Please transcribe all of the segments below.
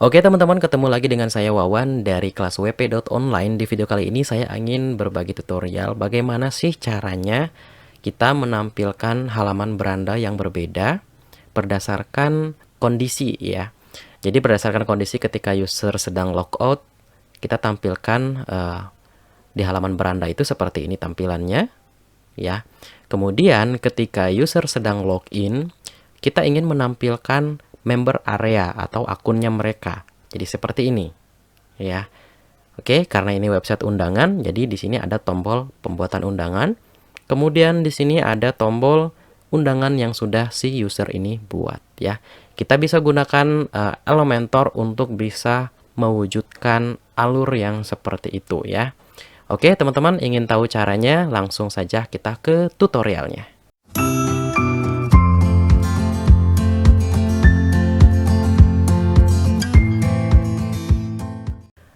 Oke teman-teman, ketemu lagi dengan saya Wawan dari kelas WP.online. Di video kali ini saya ingin berbagi tutorial bagaimana sih caranya kita menampilkan halaman beranda yang berbeda berdasarkan kondisi ya. Jadi berdasarkan kondisi ketika user sedang logout, kita tampilkan di halaman beranda itu seperti ini tampilannya ya. Kemudian ketika user sedang login, kita ingin menampilkan member area atau akunnya mereka. Jadi seperti ini, ya. Oke, karena ini website undangan, jadi di sini ada tombol pembuatan undangan. Kemudian di sini ada tombol undangan yang sudah si user ini buat, ya. Kita bisa gunakan Elementor untuk bisa mewujudkan alur yang seperti itu, ya. Oke, teman-teman ingin tahu caranya? Langsung saja kita ke tutorialnya.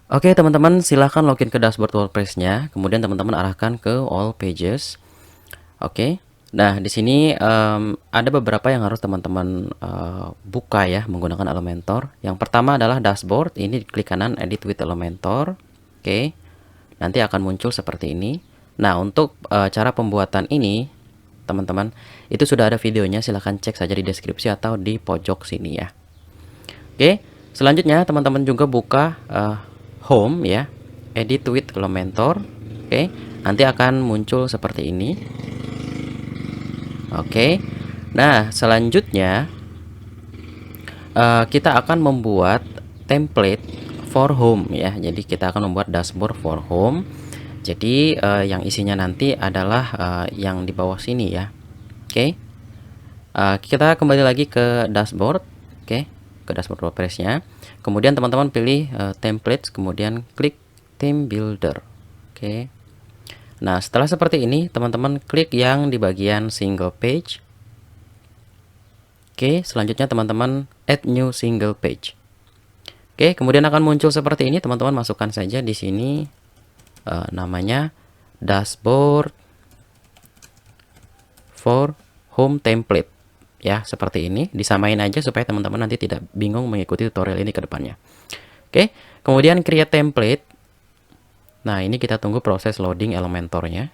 Oke teman-teman, silahkan login ke dashboard WordPress-nya, kemudian teman-teman arahkan ke All Pages. Oke, nah di sini ada beberapa yang harus teman-teman buka ya menggunakan Elementor. Yang pertama adalah dashboard, ini klik kanan Edit with Elementor. Oke, nanti akan muncul seperti ini. Nah untuk cara pembuatan ini, teman-teman, itu sudah ada videonya, silahkan cek saja di deskripsi atau di pojok sini ya. Oke, selanjutnya teman-teman juga buka Home ya, Edit with Elementor. Oke, nanti akan muncul seperti ini. Oke, nah selanjutnya kita akan membuat template for home ya. Jadi kita akan membuat dashboard for home. Jadi yang isinya nanti adalah yang di bawah sini ya. Oke, kita kembali lagi ke dashboard. Oke, ke dashboard WordPress-nya. Kemudian teman-teman pilih templates, kemudian klik theme builder. Oke. Nah, setelah seperti ini, teman-teman klik yang di bagian single page. Oke, selanjutnya teman-teman add new single page. Oke, kemudian akan muncul seperti ini, teman-teman masukkan saja di sini namanya dashboard for home template. Ya, seperti ini, disamain aja supaya teman-teman nanti tidak bingung mengikuti tutorial ini ke depannya. Oke, kemudian create template. Nah, ini kita tunggu proses loading Elementornya.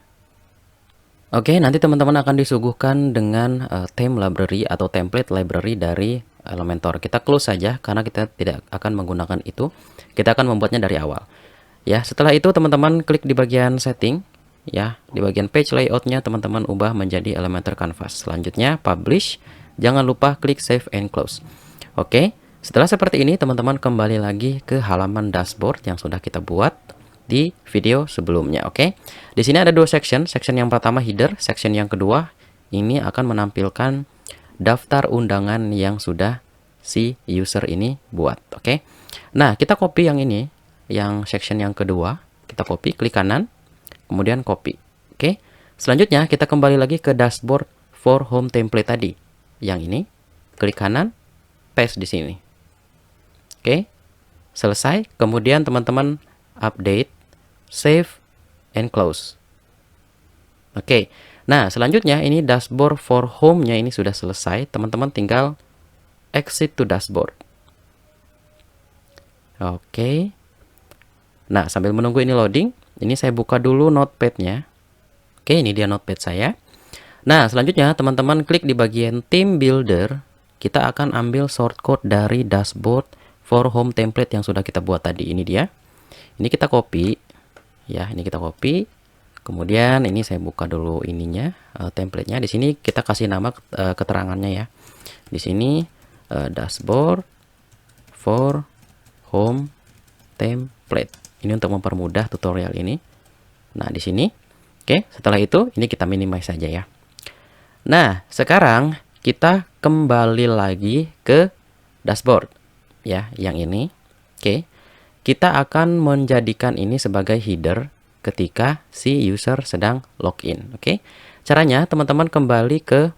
Oke, nanti teman-teman akan disuguhkan dengan theme library atau template library dari Elementor. Kita close saja karena kita tidak akan menggunakan itu. Kita akan membuatnya dari awal. Ya, setelah itu teman-teman klik di bagian setting. Ya, di bagian page layoutnya teman-teman ubah menjadi Elementor Canvas. Selanjutnya publish. Jangan lupa klik save and close. Oke, setelah seperti ini teman-teman kembali lagi ke halaman dashboard yang sudah kita buat di video sebelumnya. Oke, di sini ada dua section. Section yang pertama header, section yang kedua ini akan menampilkan daftar undangan yang sudah si user ini buat. Oke, nah kita copy yang ini, yang section yang kedua kita copy, klik kanan, kemudian copy. Oke, selanjutnya kita kembali lagi ke dashboard for home template tadi. Yang ini, klik kanan, paste di sini. Oke, selesai. Kemudian teman-teman update, save, and close. Oke, nah selanjutnya ini dashboard for home-nya ini sudah selesai. Teman-teman tinggal exit to dashboard. Oke, nah sambil menunggu ini loading, ini saya buka dulu notepad-nya. Oke, ini dia notepad saya. Nah, selanjutnya teman-teman klik di bagian theme builder. Kita akan ambil shortcode dari dashboard for home template yang sudah kita buat tadi. Ini dia. Ini kita copy. Ya, ini kita copy. Kemudian ini saya buka dulu ininya, template-nya. Di sini kita kasih nama keterangannya ya. Di sini dashboard for home template. Ini untuk mempermudah tutorial ini. Nah, di sini. Oke, setelah itu ini kita minimize saja ya. Nah, sekarang kita kembali lagi ke dashboard ya, yang ini. Oke. Kita akan menjadikan ini sebagai header ketika si user sedang login. Oke. Caranya teman-teman kembali ke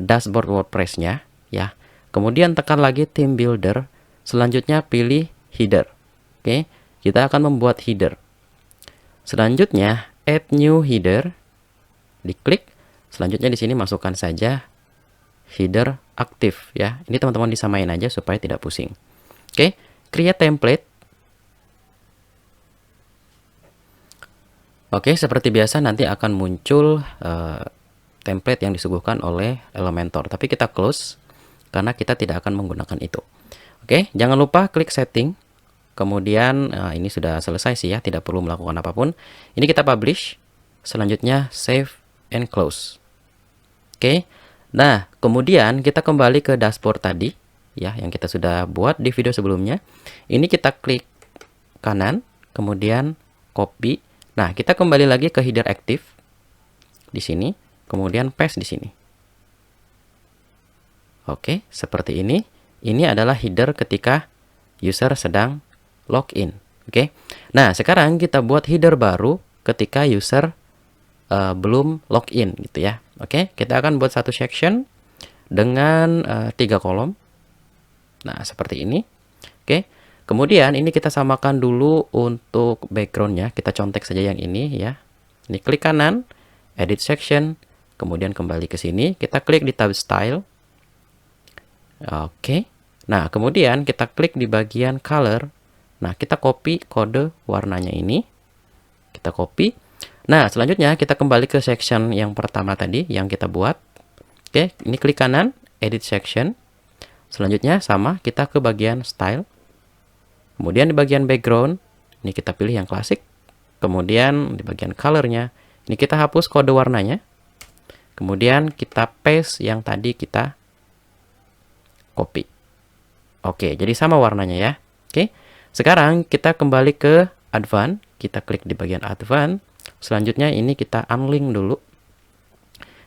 dashboard WordPress-nya ya. Kemudian tekan lagi theme builder, selanjutnya pilih header. Oke. Kita akan membuat header. Selanjutnya add new header, diklik. Selanjutnya di sini masukkan saja header aktif ya. Ini teman-teman disamain aja supaya tidak pusing. Oke, create template. Oke, seperti biasa nanti akan muncul template yang disuguhkan oleh Elementor. Tapi kita close karena kita tidak akan menggunakan itu. Oke, jangan lupa klik setting. Kemudian ini sudah selesai sih ya, tidak perlu melakukan apapun. Ini kita publish. Selanjutnya save and close. Oke. Nah, kemudian kita kembali ke dashboard tadi ya yang kita sudah buat di video sebelumnya. Ini kita klik kanan, kemudian copy. Nah, kita kembali lagi ke header active di sini, kemudian paste di sini. Oke, seperti ini. Ini adalah header ketika user sedang login. Oke. Nah, sekarang kita buat header baru ketika user belum login gitu ya. Oke, kita akan buat satu section dengan 3 kolom. Nah, seperti ini. Oke. Kemudian ini kita samakan dulu untuk backgroundnya. Kita contek saja yang ini ya. Ini klik kanan, edit section, kemudian kembali ke sini. Kita klik di tab style. Oke. Nah, kemudian kita klik di bagian color. Nah, kita copy kode warnanya ini. Kita copy. Nah, selanjutnya kita kembali ke section yang pertama tadi yang kita buat. Oke, ini klik kanan, edit section. Selanjutnya sama, kita ke bagian style. Kemudian di bagian background, ini kita pilih yang klasik. Kemudian di bagian colornya, ini kita hapus kode warnanya. Kemudian kita paste yang tadi kita copy. Oke, jadi sama warnanya ya. Oke, sekarang kita kembali ke advance. Kita klik di bagian advance. Selanjutnya ini kita unlink dulu.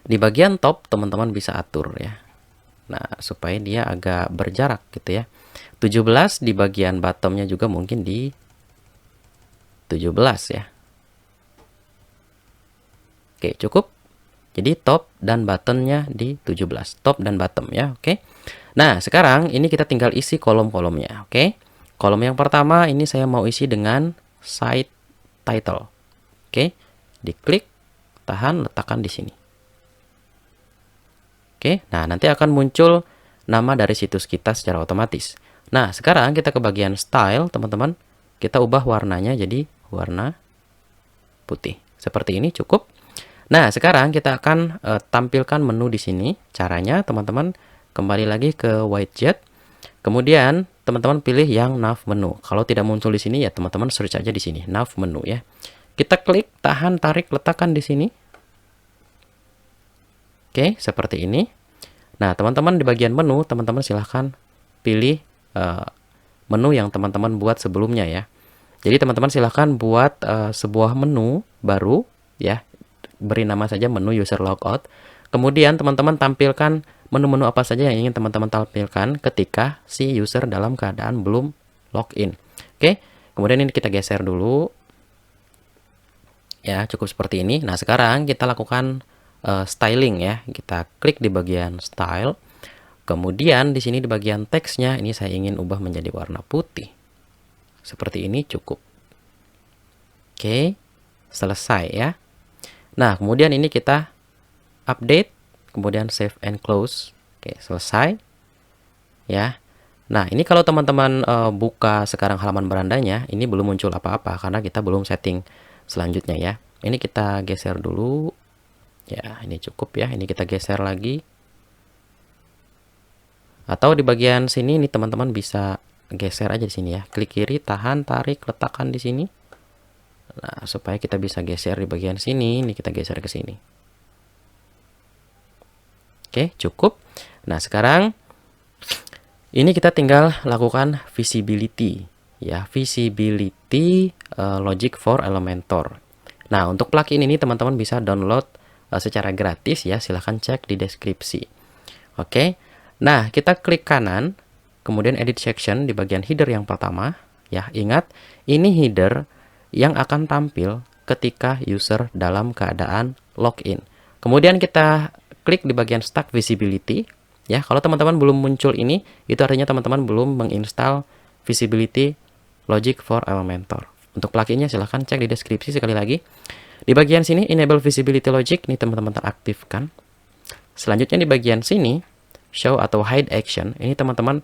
Di bagian top teman-teman bisa atur ya. Nah, supaya dia agak berjarak gitu ya. 17 di bagian bottomnya juga mungkin di 17 ya. Oke, cukup. Jadi top dan buttonnya di 17. Top dan bottom ya, oke. Nah, sekarang ini kita tinggal isi kolom-kolomnya, oke. Kolom yang pertama ini saya mau isi dengan site title. Oke, diklik, tahan, letakkan di sini. Oke, nah nanti akan muncul nama dari situs kita secara otomatis. Nah, sekarang kita ke bagian style, teman-teman. Kita ubah warnanya jadi warna putih. Seperti ini cukup. Nah, sekarang kita akan tampilkan menu di sini. Caranya, teman-teman, kembali lagi ke widget. Kemudian, teman-teman pilih yang nav menu. Kalau tidak muncul di sini, ya teman-teman search aja di sini, nav menu ya. Kita klik, tahan, tarik, letakkan di sini. Oke, seperti ini. Nah, teman-teman di bagian menu, teman-teman silahkan pilih menu yang teman-teman buat sebelumnya ya. Jadi teman-teman silahkan buat sebuah menu baru ya. Beri nama saja menu user logout. Kemudian teman-teman tampilkan menu-menu apa saja yang ingin teman-teman tampilkan ketika si user dalam keadaan belum login. Oke, kemudian ini kita geser dulu. Ya, cukup seperti ini. Nah, sekarang kita lakukan styling ya. Kita klik di bagian style. Kemudian di sini di bagian teksnya ini saya ingin ubah menjadi warna putih. Seperti ini cukup. Oke, selesai ya. Nah, kemudian ini kita update, kemudian save and close. Oke, selesai. Ya. Nah, ini kalau teman-teman buka sekarang halaman berandanya, ini belum muncul apa-apa karena kita belum setting selanjutnya ya. Ini kita geser dulu. Ya, ini cukup ya. Ini kita geser lagi. Atau di bagian sini ini teman-teman bisa geser aja di sini ya. Klik kiri, tahan, tarik, letakkan di sini. Nah, supaya kita bisa geser di bagian sini, ini kita geser ke sini. Oke, cukup. Nah, sekarang ini kita tinggal lakukan visibility ya, visibility logic for Elementor. Nah, untuk plugin ini teman-teman bisa download secara gratis ya, silahkan cek di deskripsi. Oke. Nah, kita klik kanan, kemudian edit section di bagian header yang pertama. Ya, ingat, ini header yang akan tampil ketika user dalam keadaan login. Kemudian kita klik di bagian stack visibility. Ya, kalau teman-teman belum muncul ini, itu artinya teman-teman belum menginstal visibility logic for Elementor. Untuk pluginnya silahkan cek di deskripsi sekali lagi. Di bagian sini, enable visibility logic, ini teman-teman teraktifkan. Selanjutnya di bagian sini, show atau hide action, ini teman-teman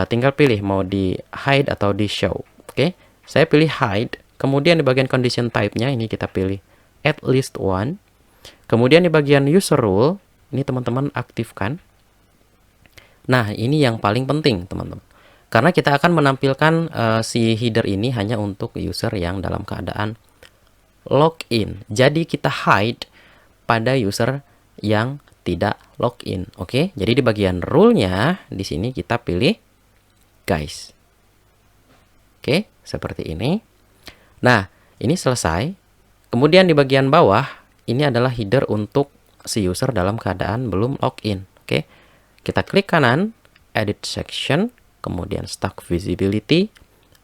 tinggal pilih mau di hide atau di show. Oke, saya pilih hide. Kemudian di bagian condition type-nya ini kita pilih at least one. Kemudian di bagian user rule, ini teman-teman aktifkan. Nah, ini yang paling penting, teman-teman. Karena kita akan menampilkan si header ini hanya untuk user yang dalam keadaan login. Jadi kita hide pada user yang tidak login. Oke, jadi di bagian rule-nya di sini kita pilih guys. Oke, seperti ini. Nah, ini selesai. Kemudian di bagian bawah, ini adalah header untuk si user dalam keadaan belum login. Oke, kita klik kanan, edit section, kemudian stack visibility,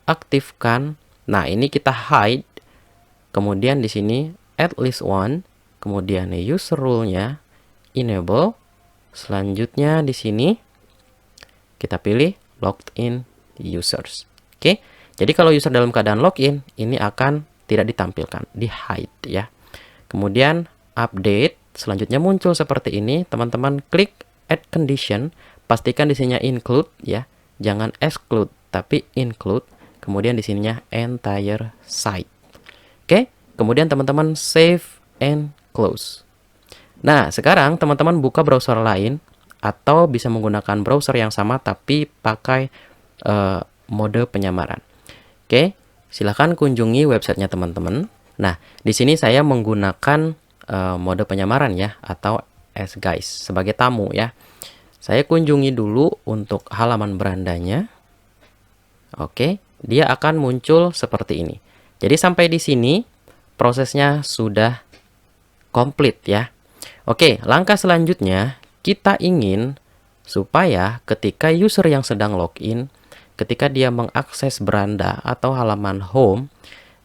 aktifkan. Nah, ini kita hide. Kemudian di sini at least one, kemudian user rule-nya enable. Selanjutnya di sini kita pilih logged in users. Oke. Jadi kalau user dalam keadaan login, ini akan tidak ditampilkan, di hide ya. Kemudian update, selanjutnya muncul seperti ini. Teman-teman klik add condition, pastikan di sininya include ya. Jangan exclude, tapi include. Kemudian di sininya entire site. Oke, kemudian teman-teman save and close. Nah, sekarang teman-teman buka browser lain atau bisa menggunakan browser yang sama tapi pakai mode penyamaran. Oke, silahkan kunjungi websitenya teman-teman. Nah, di sini saya menggunakan mode penyamaran ya, atau as guys, sebagai tamu ya. Saya kunjungi dulu untuk halaman berandanya. Oke, dia akan muncul seperti ini. Jadi sampai di sini prosesnya sudah komplit ya. Oke, langkah selanjutnya kita ingin supaya ketika user yang sedang login, ketika dia mengakses beranda atau halaman home,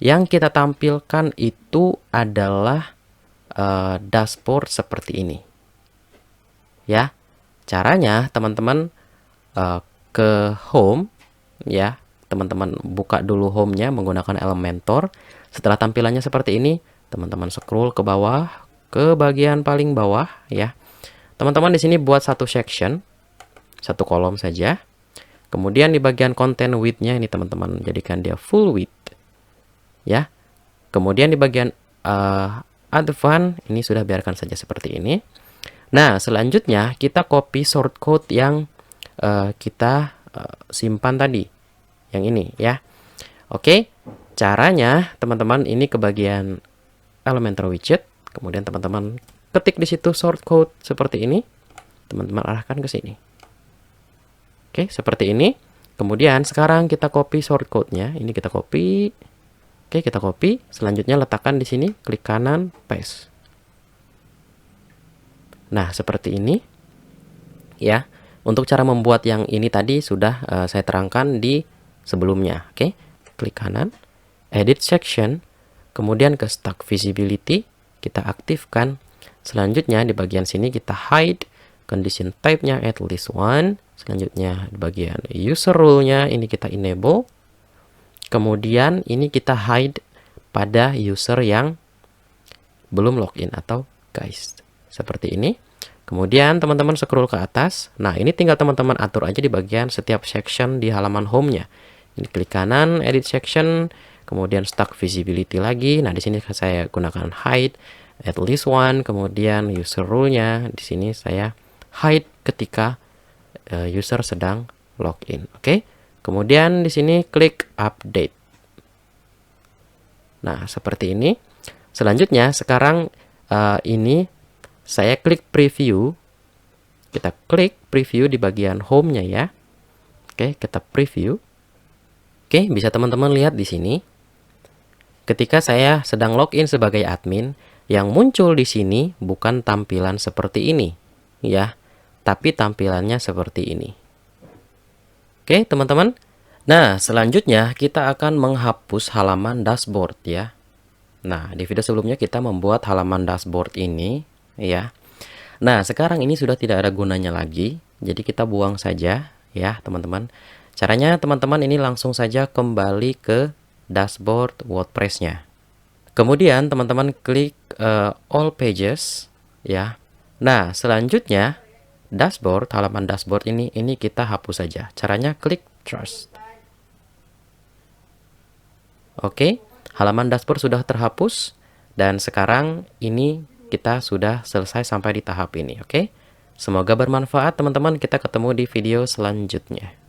yang kita tampilkan itu adalah dashboard seperti ini. Ya, caranya teman-teman ke home, ya, teman-teman buka dulu home-nya menggunakan Elementor. Setelah tampilannya seperti ini, teman-teman scroll ke bawah, ke bagian paling bawah, ya. Teman-teman di sini buat satu section, satu kolom saja. Kemudian di bagian content width-nya ini teman-teman jadikan dia full width. Ya. Kemudian di bagian advanced ini sudah biarkan saja seperti ini. Nah, selanjutnya kita copy shortcode yang kita simpan tadi. Yang ini ya. Oke. Caranya teman-teman ini ke bagian Elementor widget. Kemudian teman-teman ketik di situ shortcode seperti ini. Teman-teman arahkan ke sini. Oke, seperti ini. Kemudian sekarang kita copy shortcode-nya. Ini kita copy. Oke, kita copy. Selanjutnya letakkan di sini, klik kanan, paste. Nah, seperti ini. Ya. Untuk cara membuat yang ini tadi sudah saya terangkan di sebelumnya. Oke, klik kanan, edit section, kemudian ke stack visibility, kita aktifkan. Selanjutnya di bagian sini kita hide, condition type-nya at least one. Selanjutnya di bagian user rule-nya ini kita enable. Kemudian ini kita hide pada user yang belum login atau guys. Seperti ini. Kemudian teman-teman scroll ke atas. Nah, ini tinggal teman-teman atur aja di bagian setiap section di halaman home-nya. Ini klik kanan, edit section, kemudian stack visibility lagi. Nah, di sini saya gunakan hide at least one, kemudian user rule-nya di sini saya hide ketika user sedang login. Oke. Kemudian di sini klik update. Nah, seperti ini. Selanjutnya sekarang ini saya klik preview. Kita klik preview di bagian home-nya ya. Oke, kita preview. Oke, bisa teman-teman lihat di sini. Ketika saya sedang login sebagai admin, yang muncul di sini bukan tampilan seperti ini, ya, tapi tampilannya seperti ini. Oke, teman-teman. Nah, selanjutnya kita akan menghapus halaman dashboard ya. Nah, di video sebelumnya kita membuat halaman dashboard ini, ya. Nah, sekarang ini sudah tidak ada gunanya lagi, jadi kita buang saja ya, teman-teman. Caranya teman-teman ini langsung saja kembali ke dashboard WordPress-nya. Kemudian teman-teman klik all pages ya. Nah, selanjutnya dashboard, halaman dashboard ini kita hapus saja. Caranya klik trash. Oke, halaman dashboard sudah terhapus dan sekarang ini kita sudah selesai sampai di tahap ini. Oke, semoga bermanfaat teman-teman. Kita ketemu di video selanjutnya.